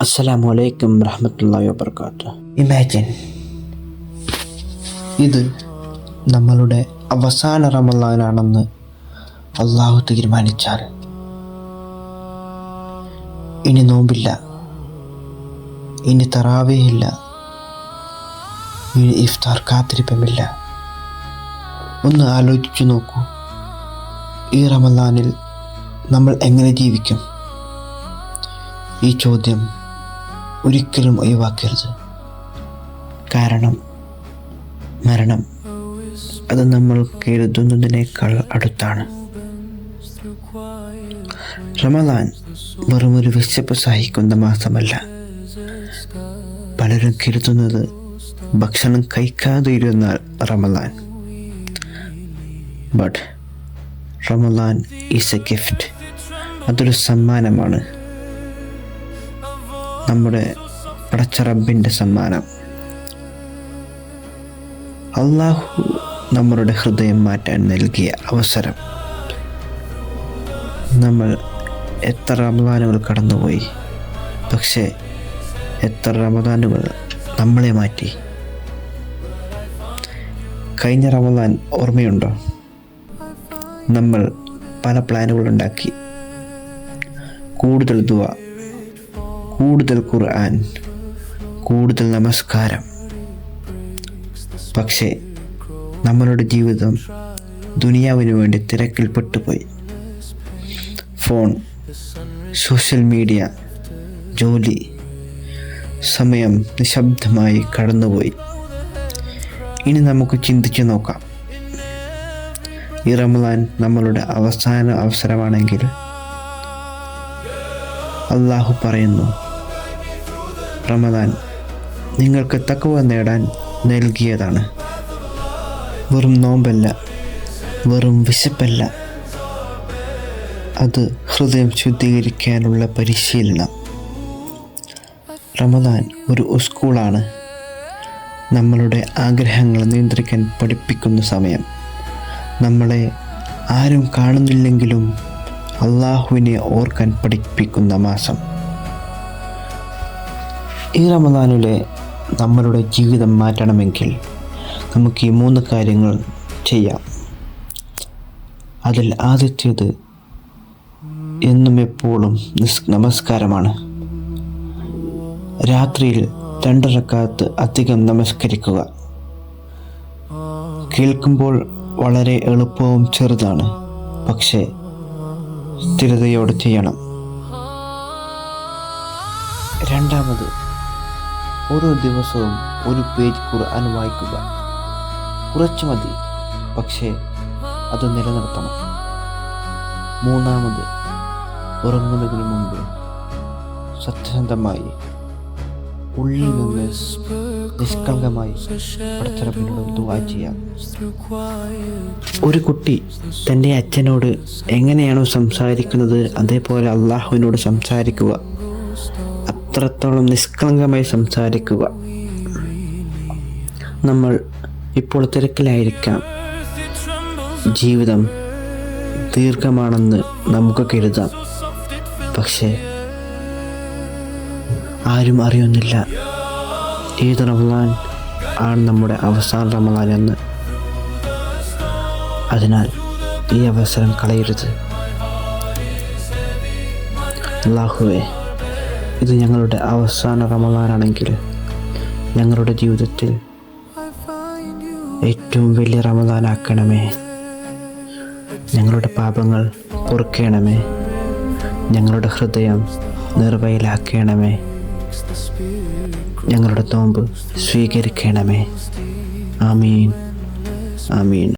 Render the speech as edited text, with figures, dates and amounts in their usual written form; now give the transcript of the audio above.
അസ്സലാമു അലൈക്കും വറഹ്മത്തുള്ളാഹി വബറകാതുഹു. ഇമാജിൻ, ഇത് നമ്മളുടെ അവസാന റമളാനാണെന്ന് അള്ളാഹു തീരുമാനിച്ചാൽ ഇനി നോമ്പില്ല, ഇനി തറാവീഹില്ല, ഇനി ഇഫ്താർ കാത്തിരിപ്പമില്ല. ഒന്ന് ആലോചിച്ചു നോക്കൂ, ഈ റമളാനിൽ നമ്മൾ എങ്ങനെ ജീവിക്കും? ഈ ചോദ്യം ഒരിക്കലും ഒഴിവാക്കരുത്. കാരണം മരണം അത് നമ്മൾ കരുതുന്നതിനേക്കാൾ അടുത്താണ്. റമളാൻ വെറും ഒരു വിശപ്പ് സഹിക്കുന്ന മാസമല്ല. പലരും കരുതുന്നത് ഭക്ഷണം കഴിക്കാതെ ഇരുന്നാൽ Ramadan. But Ramadan is A gift. അതൊരു സമ്മാനമാണ്, നമ്മുടെ പടച്ച റബ്ബിൻ്റെ സമ്മാനം. അള്ളാഹു നമ്മളുടെ ഹൃദയം മാറ്റാൻ നൽകിയ അവസരം. നമ്മൾ എത്ര റമളാനുകൾ കടന്നുപോയി, പക്ഷേ എത്ര റമളാനുകൾ നമ്മളെ മാറ്റി. കഴിഞ്ഞ റമളാൻ ഓർമ്മയുണ്ടോ? നമ്മൾ പല പ്ലാനുകളുണ്ടാക്കി. കൂടുതൽ ദുആ, കൂടുതൽ ഖുർആൻ, കൂടുതൽ നമസ്കാരം. പക്ഷേ നമ്മളുടെ ജീവിതം ദുനിയാവിന് വേണ്ടി തിരക്കിൽപ്പെട്ടുപോയി. ഫോൺ, സോഷ്യൽ മീഡിയ, ജോലി, സമയം നിശബ്ദമായി കടന്നുപോയി. ഇനി നമുക്ക് ചിന്തിച്ചു നോക്കാം. ഈ റമളാൻ നമ്മളുടെ അവസാന അവസരമാണെങ്കിൽ അള്ളാഹു പറയുന്നു, റമളാൻ നിങ്ങൾക്ക് തഖ്വ നേടാൻ നൽകിയതാണ്. വെറും നോമ്പല്ല, വെറും വിശപ്പല്ല, അത് ഹൃദയം ശുദ്ധീകരിക്കാനുള്ള പരിശീലനം. റമളാൻ ഒരു സ്കൂളാണ്, നമ്മളുടെ ആഗ്രഹങ്ങൾ നിയന്ത്രിക്കാൻ പഠിപ്പിക്കുന്ന സമയം. നമ്മളെ ആരും കാണുന്നില്ലെങ്കിലും അള്ളാഹുവിനെ ഓർക്കാൻ പഠിപ്പിക്കുന്ന മാസം. ഈ റമളാനിലെ നമ്മളുടെ ജീവിതം മാറ്റണമെങ്കിൽ നമുക്ക് ഈ 3 കാര്യങ്ങൾ ചെയ്യാം. അതിൽ ആദ്യത്തേത് എന്നും എപ്പോഴും നമസ്കാരമാണ്. രാത്രിയിൽ 2 റക്അത്ത് അധികം നമസ്കരിക്കുക. കേൾക്കുമ്പോൾ വളരെ എളുപ്പവും ചെറുതാണ്, പക്ഷേ സ്ഥിരതയോടെ ചെയ്യണം. രണ്ടാമത്, ഓരോ ദിവസവും ഒരു പേജ് ഖുർആൻ വായിക്കുക. കുറച്ച് മതി, പക്ഷേ അത് നിലനിർത്തണം. മൂന്നാമത്, ഉറങ്ങുന്നതിന് മുമ്പ് സത്യസന്ധമായി ഉള്ളിൽ നിന്ന് നിഷ്കളങ്കമായി പടച്ചറബിനോട് ദുആ ചെയ്യാം. ഒരു കുട്ടി തൻ്റെ അച്ഛനോട് എങ്ങനെയാണോ സംസാരിക്കുന്നത് അതേപോലെ അള്ളാഹുവിനോട് സംസാരിക്കുക. അത്രത്തോളം നിഷ്കളങ്കമായി സംസാരിക്കുക. നമ്മൾ ഇപ്പോൾ തിരക്കിലായിരിക്കാം. ജീവിതം ദീർഘമാണെന്ന് നമുക്ക് കരുതാം, പക്ഷേ ആരും അറിയുന്നില്ല ഏത് റമളാൻ ആണ് നമ്മുടെ അവസാന റമളാൻ എന്ന്. അതിനാൽ ഈ അവസരം കളയരുത്. അല്ലാഹുവേ, ഇത് ഞങ്ങളുടെ അവസാന റമളാനാണെങ്കിൽ ഞങ്ങളുടെ ജീവിതത്തിൽ ഏറ്റവും വലിയ റമളാനാക്കണമേ. ഞങ്ങളുടെ പാപങ്ങൾ പൊറുക്കണമേ. ഞങ്ങളുടെ ഹൃദയം നിർവ്വയിലാക്കണമേ. ഞങ്ങളുടെ നോമ്പ് സ്വീകരിക്കണമേ. ആമീൻ, ആമീൻ.